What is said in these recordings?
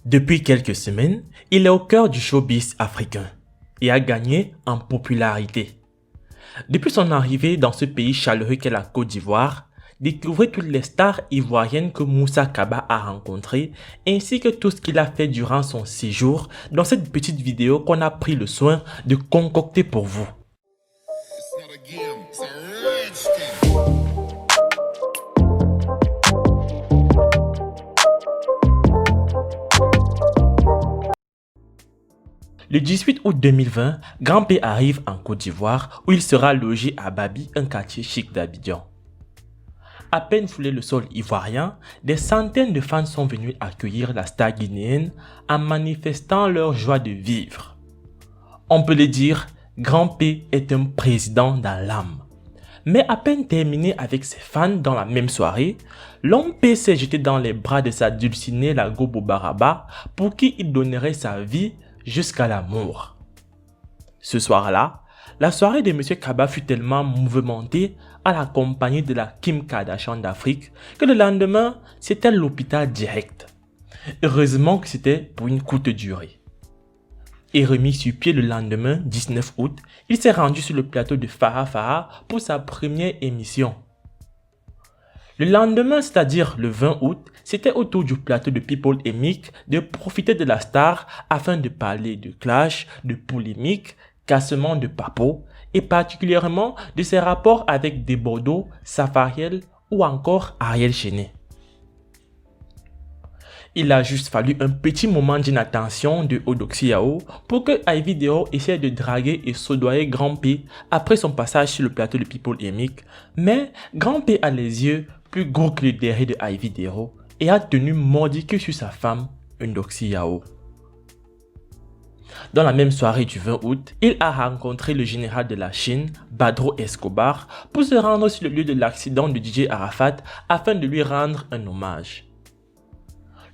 Depuis quelques semaines, il est au cœur du showbiz africain et a gagné en popularité. Depuis son arrivée dans ce pays chaleureux qu'est la Côte d'Ivoire, découvrez toutes les stars ivoiriennes que Moussa Kaba a rencontrées ainsi que tout ce qu'il a fait durant son séjour dans cette petite vidéo qu'on a pris le soin de concocter pour vous. Le 18 août 2020, Grand P arrive en Côte d'Ivoire où il sera logé à Babi, un quartier chic d'Abidjan. À peine foulé le sol ivoirien, des centaines de fans sont venus accueillir la star guinéenne en manifestant leur joie de vivre. On peut le dire, Grand P est un président dans l'âme. Mais à peine terminé avec ses fans dans la même soirée, l'homme P s'est jeté dans les bras de sa dulcinée Lago Bobaraba pour qui il donnerait sa vie jusqu'à la mort. Ce soir-là, la soirée de M. Kaba fut tellement mouvementée à la compagnie de la Kim Kardashian d'Afrique que le lendemain, c'était l'hôpital direct. Heureusement que c'était pour une courte durée. Et remis sur pied le lendemain, 19 août, il s'est rendu sur le plateau de Farah Farah pour sa première émission. Le lendemain, c'est-à-dire le 20 août, c'était au tour du plateau de People et Mick de profiter de la star afin de parler de clash, de polémiques, cassement de papo et particulièrement de ses rapports avec Desbordeaux, Safariel ou encore Ariel Chenet. Il a juste fallu un petit moment d'inattention de Odoxy Yao pour que Ivy Dero essaie de draguer et soudoyer Grand P après son passage sur le plateau de People et Mick, mais Grand P a les yeux plus gros que le derrière de Ivy Dero et a tenu mordicus sur sa femme, Odoxy Yao. Dans la même soirée du 20 août, il a rencontré le général de la Chine, Badro Escobar, pour se rendre sur le lieu de l'accident de DJ Arafat afin de lui rendre un hommage.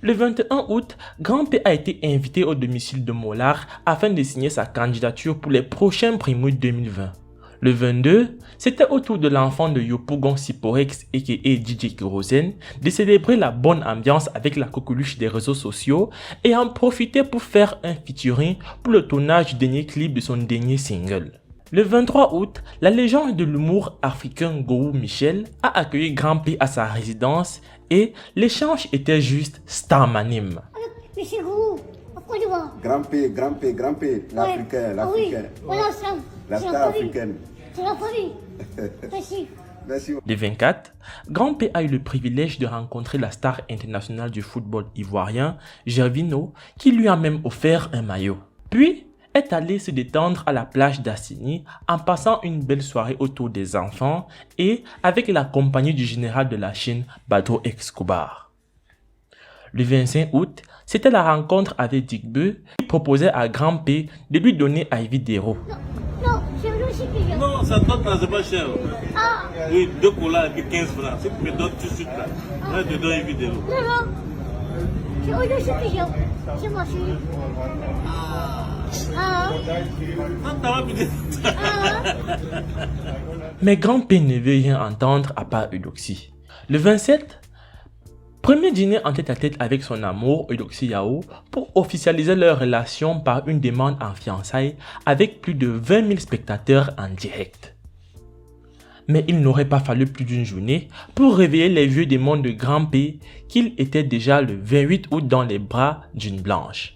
Le 21 août, Grand P a été invité au domicile de Mollard afin de signer sa candidature pour les prochains Primouilles 2020. Le 22, c'était au tour de l'enfant de Yopougon Siporex aka DJ Kérosène de célébrer la bonne ambiance avec la coqueluche des réseaux sociaux et en profiter pour faire un featuring pour le tournage du dernier clip de son dernier single. Le 23 août, la légende de l'humour africain Gowou Michel a accueilli Grand P à sa résidence et l'échange était juste starmanime. Monsieur Gowou, pourquoi tu vois Grand P, l'Africain, l'Africain. Oui, voilà ça. La star africaine. C'est la famille. Merci. Merci. Le 24, Grand P a eu le privilège de rencontrer la star internationale du football ivoirien, Gervinho, qui lui a même offert un maillot. Puis, est allé se détendre à la plage d'Assini en passant une belle soirée autour des enfants et avec la compagnie du général de la Chine, Badro Escobar. Le 25 août, c'était la rencontre avec Digbeu qui proposait à Grand P de lui donner Ivy Dero. Non, c'est lui aussi qui vient. Non, ça donne là, c'est pas cher. Ah, Oui, 2 colas et puis 15 francs. Si tu me donnes tout de suite là, là, je te donne une vidéo. non. C'est lui aussi qui vient. C'est moi aussi. Ah, Ah, t'as pas pu dire. Mais Grand P ne veut rien entendre à part Eudoxie. Le 27, premier dîner en tête-à-tête avec son amour Odoxy Yao pour officialiser leur relation par une demande en fiançailles avec plus de 20 000 spectateurs en direct. Mais il n'aurait pas fallu plus d'une journée pour réveiller les vieux démons de Grand P qu'il était déjà le 28 août dans les bras d'une blanche.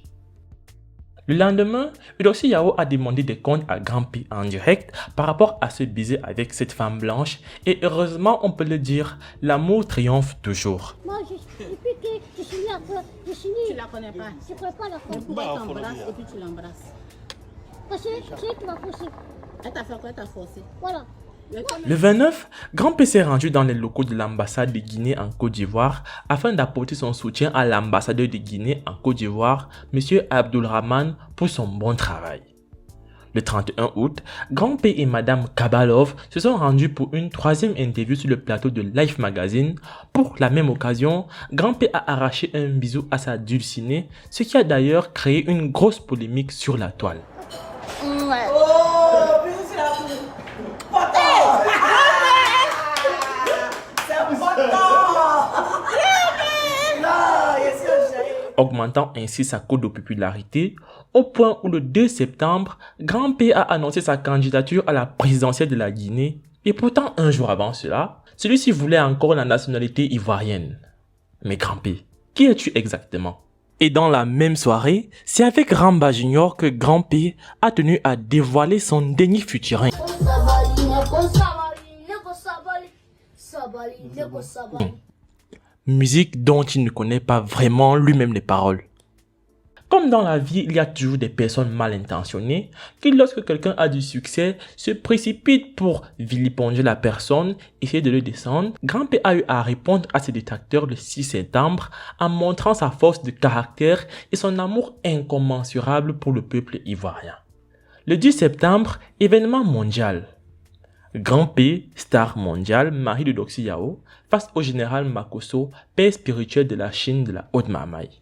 Le lendemain, Odoxy Yao a demandé des comptes à Grand P en direct par rapport à ce baiser avec cette femme blanche et heureusement on peut le dire, l'amour triomphe toujours. moi, depuis que je suis là, je suis Tu la connais pas. Je ne connais pas la femme. Pourquoi tu t'embrasses et puis tu l'embrasses? Parce que c'est qui m'a poussé. Elle t'a fait quoi? Elle t'a forcé. Voilà. Le 29, Grand P s'est rendu dans les locaux de l'ambassade de Guinée en Côte d'Ivoire afin d'apporter son soutien à l'ambassadeur de Guinée en Côte d'Ivoire, M. Abdulrahman, pour son bon travail. Le 31 août, Grand P et Madame Kabalov se sont rendus pour une troisième interview sur le plateau de Life Magazine. Pour la même occasion, Grand P a arraché un bisou à sa dulcinée, ce qui a d'ailleurs créé une grosse polémique sur la toile. Ouais. augmentant ainsi sa cote de popularité, au point où le 2 septembre, Grand P a annoncé sa candidature à la présidentielle de la Guinée, et pourtant un jour avant cela, celui-ci voulait encore la nationalité ivoirienne. Mais Grand P, qui es-tu exactement? Et dans la même soirée, c'est avec Ramba Junior que Grand P a tenu à dévoiler son déni futurin. Musique dont il ne connaît pas vraiment lui-même les paroles. Comme dans la vie, il y a toujours des personnes mal intentionnées qui, lorsque quelqu'un a du succès, se précipitent pour vilipender la personne, essayer de le descendre. Grand P a eu à répondre à ses détracteurs le 6 septembre en montrant sa force de caractère et son amour incommensurable pour le peuple ivoirien. Le 10 septembre, événement mondial. Grand P, star mondial, mari de Doxy Yao, face au général Makosso, père spirituel de la Chine de la Haute-Mamaï.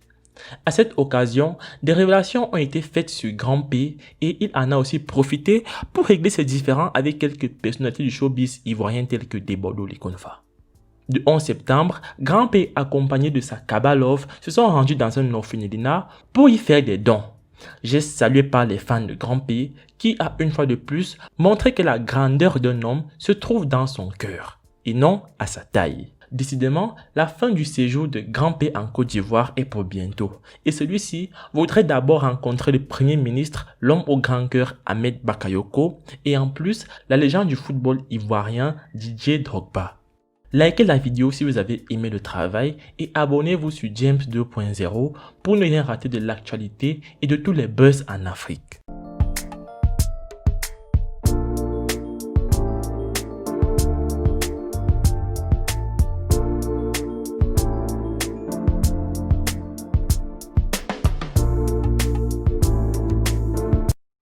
À cette occasion, des révélations ont été faites sur Grand P et il en a aussi profité pour régler ses différends avec quelques personnalités du showbiz ivoirien telles que Debordo Likonfa. Le 11 septembre, Grand P accompagné de sa Kabalov se sont rendus dans un orphelinat pour y faire des dons. Geste salué par les fans de Grand P qui a une fois de plus montré que la grandeur d'un homme se trouve dans son cœur et non à sa taille. Décidément, la fin du séjour de Grand P en Côte d'Ivoire est pour bientôt et celui-ci voudrait d'abord rencontrer le Premier ministre, l'homme au grand cœur Ahmed Bakayoko et en plus la légende du football ivoirien Didier Drogba. Likez la vidéo si vous avez aimé le travail et abonnez-vous sur James 2.0 pour ne rien rater de l'actualité et de tous les buzz en Afrique.